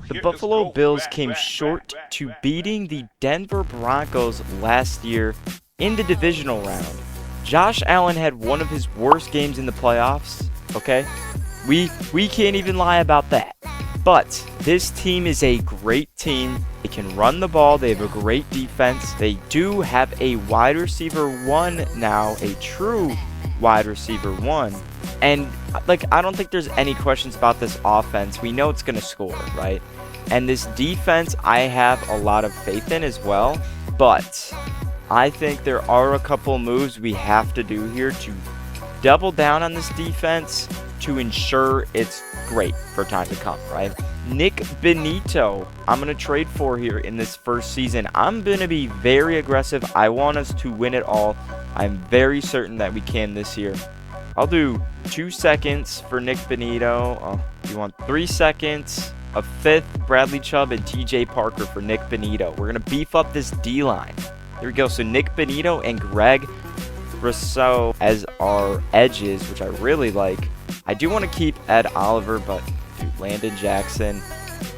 The Buffalo Bills came short to beating the Denver Broncos last year in the divisional round. Josh Allen had one of his worst games in the playoffs, okay? We can't even lie about that. But this team is a great team. They can run the ball. They have a great defense. They do have a wide receiver one now, a true wide receiver one. And I don't think there's any questions about this offense. We know it's going to score, right? And this defense, I have a lot of faith in as well. But I think there are a couple moves we have to do here to double down on this defense to ensure it's great for time to come, right? Nick Benito, I'm going to trade for here in this first season. I'm going to be very aggressive. I want us to win it all. I'm very certain that we can this year. I'll do 2 seconds for Nick Benito. You want 3 seconds, a fifth, Bradley Chubb, and TJ Parker for Nick Benito. We're going to beef up this D-line. There we go. So Nick Benito and Greg Rousseau as our edges, which I really like. I do want to keep Ed Oliver, but dude, Landon Jackson,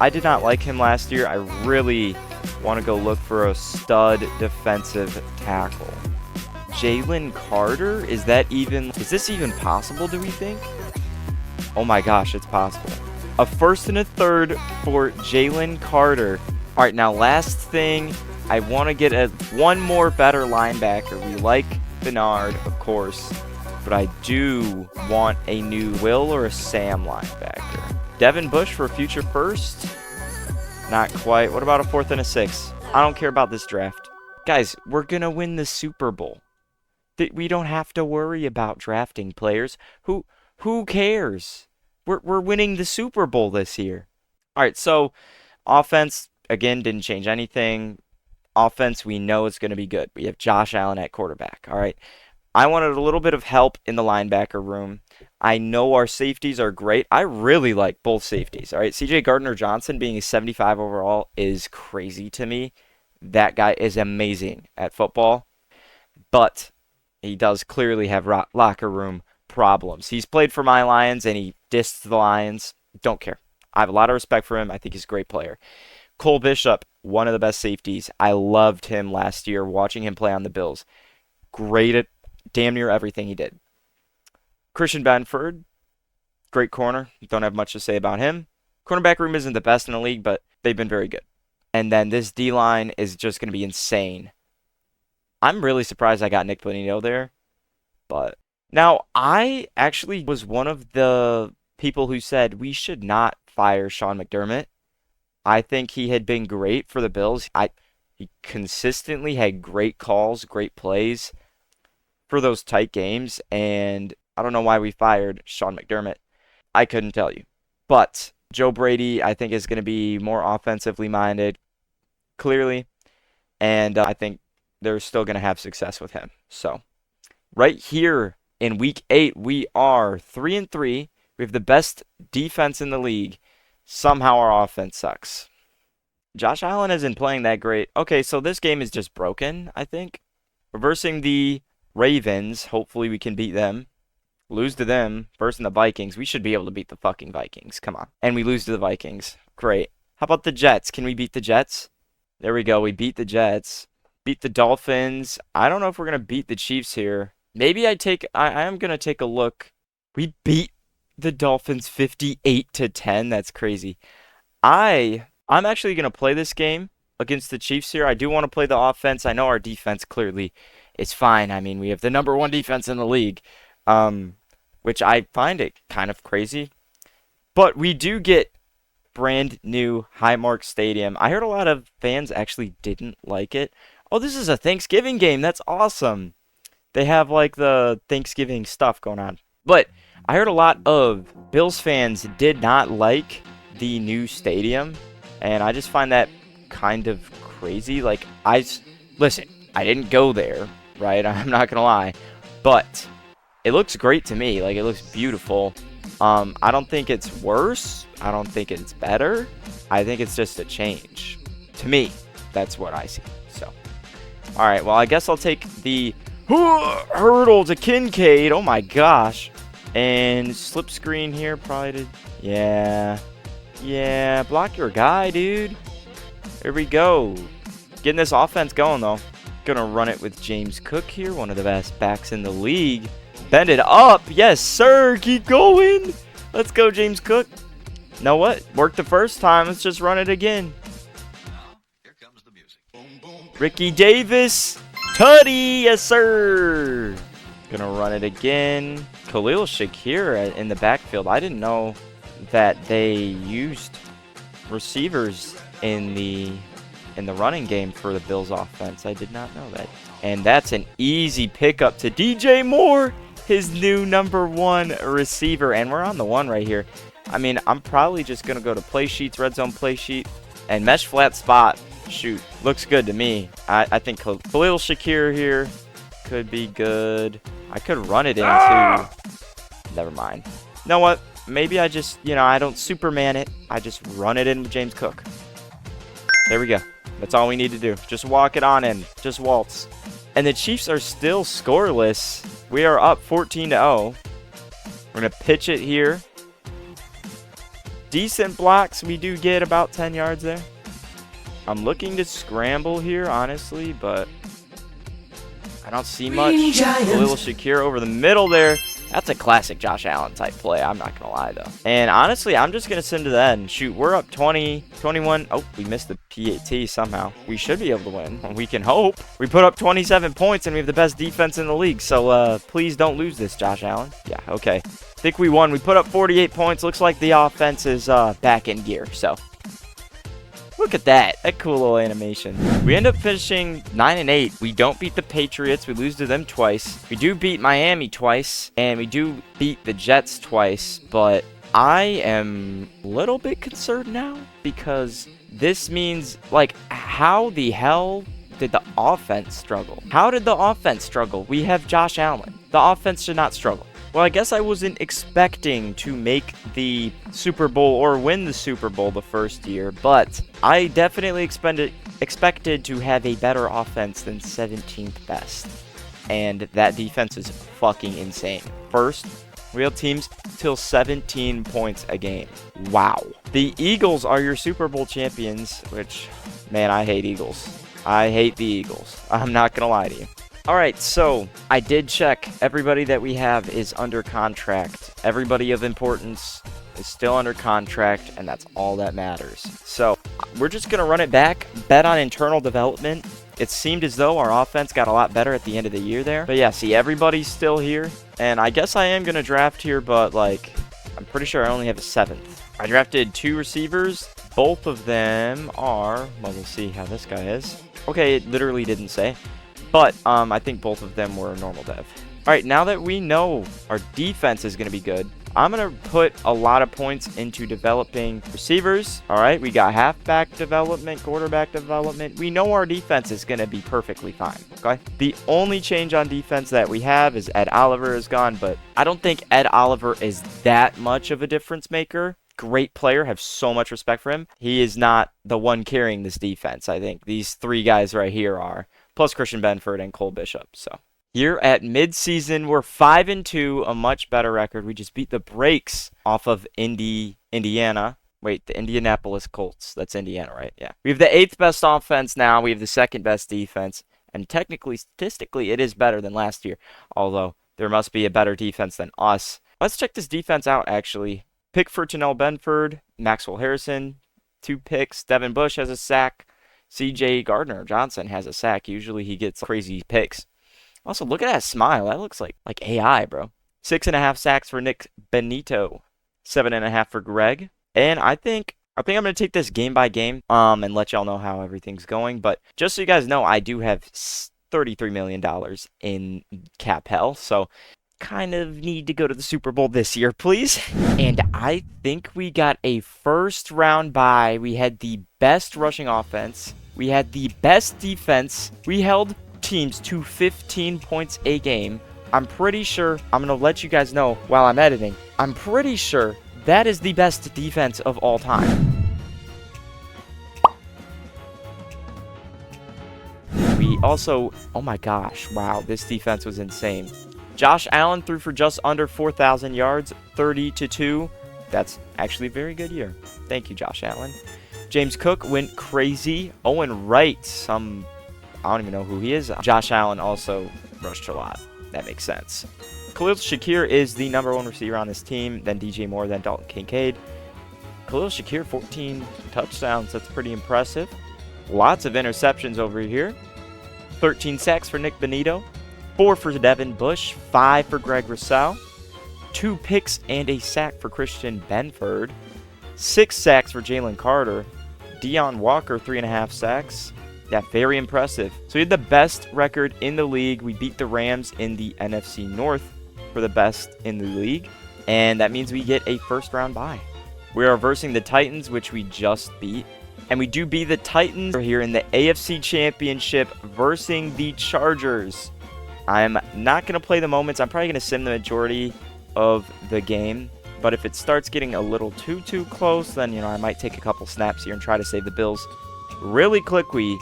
I did not like him last year. I really want to go look for a stud defensive tackle. Jalen Carter, is this even possible, do we think? Oh my gosh, it's possible. A first and a third for Jalen Carter. All right, now last thing, I want to get one more better linebacker. We like Bernard, of course, but I do want a new Will or a Sam linebacker. Devin Bush for a future first? Not quite. What about a fourth and a sixth? I don't care about this draft. Guys, we're going to win the Super Bowl. We don't have to worry about drafting players. Who cares? We're winning the Super Bowl this year. All right, so offense, again, didn't change anything. Offense, we know it's going to be good. We have Josh Allen at quarterback. All right. I wanted a little bit of help in the linebacker room. I know our safeties are great. I really like both safeties. All right. CJ Gardner-Johnson being a 75 overall is crazy to me. That guy is amazing at football, but he does clearly have locker room problems. He's played for my Lions and he dissed the Lions. Don't care. I have a lot of respect for him. I think he's a great player. Cole Bishop, one of the best safeties. I loved him last year, watching him play on the Bills. Great at damn near everything he did. Christian Benford, great corner. Don't have much to say about him. Cornerback room isn't the best in the league, but they've been very good. And then this D-line is just going to be insane. I'm really surprised I got Nick Benito there. But now, I actually was one of the people who said we should not fire Sean McDermott. I think he had been great for the Bills. He consistently had great calls, great plays for those tight games, and I don't know why we fired Sean McDermott. I couldn't tell you. But Joe Brady, I think, is going to be more offensively minded, clearly, and I think they're still going to have success with him. So, right here in Week 8, we are 3-3. We have the best defense in the league. Somehow our offense sucks. Josh Allen isn't playing that great. Okay, so this game is just broken, I think. Reversing the Ravens. Hopefully we can beat them. Lose to them. Versing the Vikings. We should be able to beat the fucking Vikings. Come on. And we lose to the Vikings. Great. How about the Jets? Can we beat the Jets? There we go. We beat the Jets. Beat the Dolphins. I don't know if we're going to beat the Chiefs here. Maybe I am going to take a look. We beat the Dolphins 58-10. That's crazy. I'm actually going to play this game against the Chiefs here. I do want to play the offense. I know our defense clearly is fine. I mean, we have the number 1 defense in the league, which I find it kind of crazy. But we do get brand new Highmark Stadium. I heard a lot of fans actually didn't like it. Oh, this is a Thanksgiving game. That's awesome. They have like the Thanksgiving stuff going on. But I heard a lot of Bills fans did not like the new stadium, and I just find that kind of crazy. Like, listen, I didn't go there, right? I'm not gonna lie, but it looks great to me. Like, it looks beautiful. I don't think it's worse. I don't think it's better. I think it's just a change. To me, that's what I see. So, all right. Well, I guess I'll take the hurdle to Kincaid. Oh my gosh. And slip screen here, probably did. Yeah. Yeah, block your guy, dude. There we go. Getting this offense going, though. Gonna run it with James Cook here, one of the best backs in the league. Bend it up. Yes, sir. Keep going. Let's go, James Cook. Know what? Worked the first time. Let's just run it again. Here comes the music. Ricky Davis. Tutty. Yes, sir. Gonna run it again. Khalil Shakir in the backfield. I didn't know that they used receivers in the running game for the Bills offense. I did not know that. And that's an easy pickup to DJ Moore, his new #1 receiver. And we're on the one right here. I mean, I'm probably just going to go to play sheets, red zone play sheet, and mesh flat spot. Shoot, looks good to me. I think Khalil Shakir here could be good. I could run it into... Never mind. You know what? Maybe I just, I don't Superman it. I just run it in with James Cook. There we go. That's all we need to do. Just walk it on in. Just waltz. And the Chiefs are still scoreless. We are up 14-0. We're going to pitch it here. Decent blocks. We do get about 10 yards there. I'm looking to scramble here, honestly, but I don't see much. A little Shakir over the middle there. That's a classic Josh Allen type play. I'm not going to lie, though. And honestly, I'm just going to send to that and shoot. We're up 20, 21. Oh, we missed the PAT somehow. We should be able to win. We can hope. We put up 27 points, and we have the best defense in the league. So please don't lose this, Josh Allen. Yeah, okay. I think we won. We put up 48 points. Looks like the offense is back in gear. So look at that. That cool little animation. We end up finishing 9-8. We don't beat the Patriots. We lose to them twice. We do beat Miami twice. And we do beat the Jets twice. But I am a little bit concerned now. Because this means, like, how the hell did the offense struggle? How did the offense struggle? We have Josh Allen. The offense should not struggle. Well, I guess I wasn't expecting to make the Super Bowl or win the Super Bowl the first year, but I definitely expected to have a better offense than 17th best. And that defense is fucking insane. First, real teams till 17 points a game. Wow. The Eagles are your Super Bowl champions, which, man, I hate Eagles. I hate the Eagles. I'm not going to lie to you. Alright, so I did check. Everybody that we have is under contract. Everybody of importance is still under contract, and that's all that matters. So we're just going to run it back, bet on internal development. It seemed as though our offense got a lot better at the end of the year there. But yeah, see, everybody's still here. And I guess I am going to draft here, but like, I'm pretty sure I only have a 7th. I drafted 2 receivers. Both of them are, well, we'll see how this guy is. Okay, it literally didn't say. But I think both of them were normal dev. Alright, now that we know our defense is going to be good, I'm going to put a lot of points into developing receivers. Alright, we got halfback development, quarterback development. We know our defense is going to be perfectly fine. Okay. The only change on defense that we have is Ed Oliver is gone, but I don't think Ed Oliver is that much of a difference maker. Great player, have so much respect for him. He is not the one carrying this defense. I think these 3 guys right here are. Plus Christian Benford and Cole Bishop. So here at midseason, we're 5-2, a much better record. We just beat the brakes off of Indiana. Wait, the Indianapolis Colts. That's Indiana, right? Yeah. We have the 8th best offense now. We have the 2nd best defense. And technically, statistically, it is better than last year. Although, there must be a better defense than us. Let's check this defense out, actually. Pick for Tanel Benford, Maxwell Harrison, 2 picks. Devin Bush has a sack. C.J. Gardner-Johnson has a sack. Usually he gets crazy picks. Also, look at that smile. That looks like AI, bro. 6.5 sacks for Nick Benito. 7.5 for Greg. And I think I'm going to take this game by game and let y'all know how everything's going. But just so you guys know, I do have $33 million in cap hell. So kind of need to go to the Super Bowl this year, please. And I think we got a first round bye. We had the best rushing offense. We had the best defense. We held teams to 15 points a game. I'm pretty sure, I'm going to let you guys know while I'm editing, I'm pretty sure that is the best defense of all time. We also, oh my gosh, wow, this defense was insane. Josh Allen threw for just under 4,000 yards, 30-2. That's actually a very good year. Thank you, Josh Allen. James Cook went crazy. Owen Wright, I don't even know who he is. Josh Allen also rushed a lot. That makes sense. Khalil Shakir is the #1 receiver on this team, then DJ Moore, then Dalton Kincaid. Khalil Shakir, 14 touchdowns. That's pretty impressive. Lots of interceptions over here. 13 sacks for Nick Benito. 4 for Devin Bush. 5 for Greg Rousseau. 2 picks and a sack for Christian Benford. 6 sacks for Jalen Carter. Deion Walker, 3.5 sacks. Yeah, very impressive. So we had the best record in the league. We beat the Rams in the NFC North for the best in the league. And that means we get a first-round bye. We are versing the Titans, which we just beat. And we do beat the Titans here in the AFC Championship versing the Chargers. I'm not going to play the moments. I'm probably going to sim the majority of the game. But if it starts getting a little too close, then, I might take a couple snaps here and try to save the Bills. Really quickly,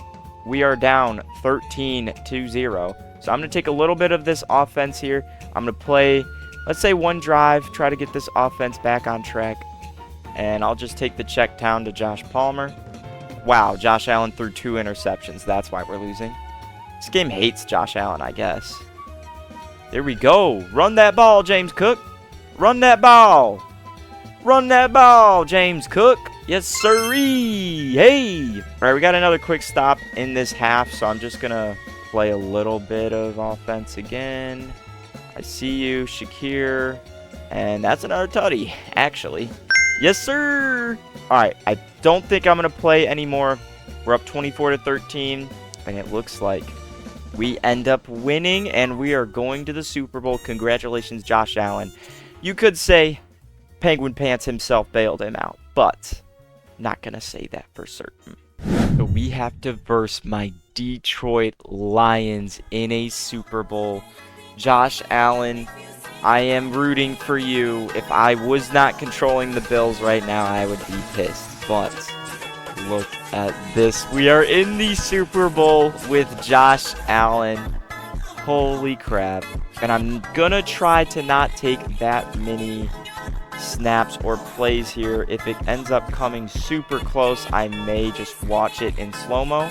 we are down 13-0. So I'm going to take a little bit of this offense here. I'm going to play, let's say, one drive, try to get this offense back on track. And I'll just take the check down to Josh Palmer. Wow, Josh Allen threw 2 interceptions. That's why we're losing. This game hates Josh Allen, I guess. There we go. Run that ball, James Cook. Run that ball. Run that ball, James Cook. Yes, sirree. Hey. All right, we got another quick stop in this half, so I'm just going to play a little bit of offense again. I see you, Shakir. And that's another tutty, actually. Yes, sir. All right, I don't think I'm going to play anymore. We're up 24-13, and it looks like we end up winning, and we are going to the Super Bowl. Congratulations, Josh Allen. You could say Penguin Pants himself bailed him out, but not going to say that for certain. So we have to verse my Detroit Lions in a Super Bowl. Josh Allen, I am rooting for you. If I was not controlling the Bills right now, I would be pissed. But look at this. We are in the Super Bowl with Josh Allen. Holy crap. And I'm going to try to not take that many snaps or plays here. If it ends up coming super close, I may just watch it in slow-mo.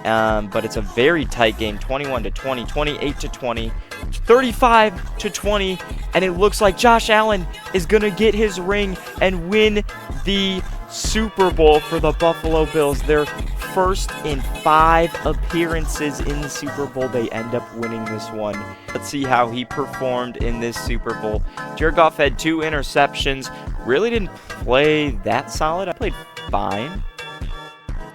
But it's a very tight game, 21-20, 28-20, 35-20, and it looks like Josh Allen is going to get his ring and win the Super Bowl for the Buffalo Bills. Their first in 5 appearances in the Super Bowl. They end up winning this one. Let's see how he performed in this Super Bowl. Jared Goff had 2 interceptions. Really didn't play that solid. I played fine,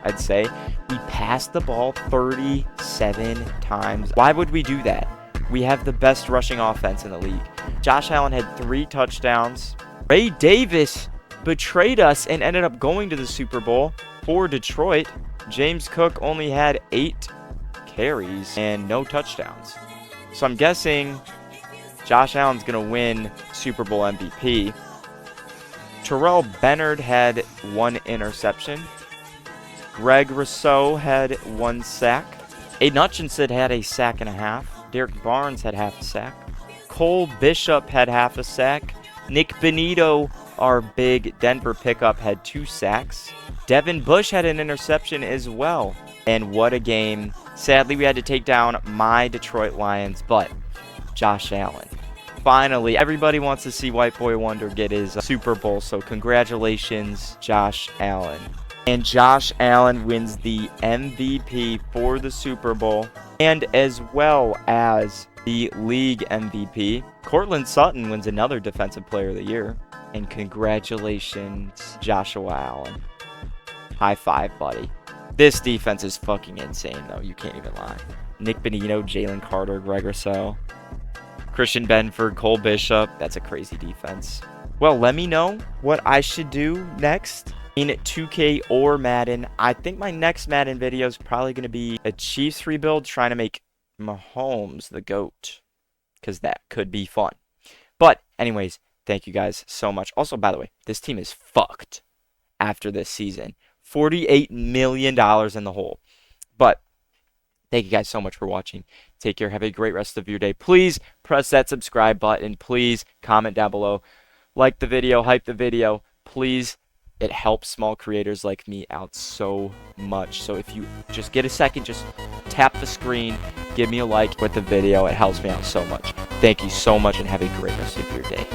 I'd say. We passed the ball 37 times. Why would we do that? We have the best rushing offense in the league. Josh Allen had 3 touchdowns. Ray Davis betrayed us and ended up going to the Super Bowl for Detroit. James Cook only had 8 carries and no touchdowns. So I'm guessing Josh Allen's going to win Super Bowl MVP. Terrell Bernard had 1 interception. Greg Rousseau had 1 sack. Aiden Hutchinson had a sack and a half. Derek Barnes had half a sack. Cole Bishop had half a sack. Nick Benito, our big Denver pickup, had 2 sacks. Devin Bush had an interception as well. And what a game. Sadly, we had to take down my Detroit Lions, but Josh Allen. Finally, everybody wants to see White Boy Wonder get his Super Bowl, so congratulations, Josh Allen. And Josh Allen wins the MVP for the Super Bowl, and as well as the league MVP. Cortland Sutton wins another Defensive Player of the Year. And congratulations, Joshua Allen. High five, buddy. This defense is fucking insane, though. You can't even lie. Nick Benito, Jalen Carter, Greg Rousseau, Christian Benford, Cole Bishop. That's a crazy defense. Well, let me know what I should do next in 2K or Madden. I think my next Madden video is probably going to be a Chiefs rebuild, trying to make Mahomes the GOAT, because that could be fun. But anyways, thank you guys so much. Also, by the way, this team is fucked after this season. $48 million in the hole. But thank you guys so much for watching. Take care. Have a great rest of your day. Please press that subscribe button. Please comment down below. like the video, hype the video, please. It helps small creators like me out so much. So if you just get a second, just tap the screen, give me a like with the video. It helps me out so much. Thank you so much and have a great rest of your day.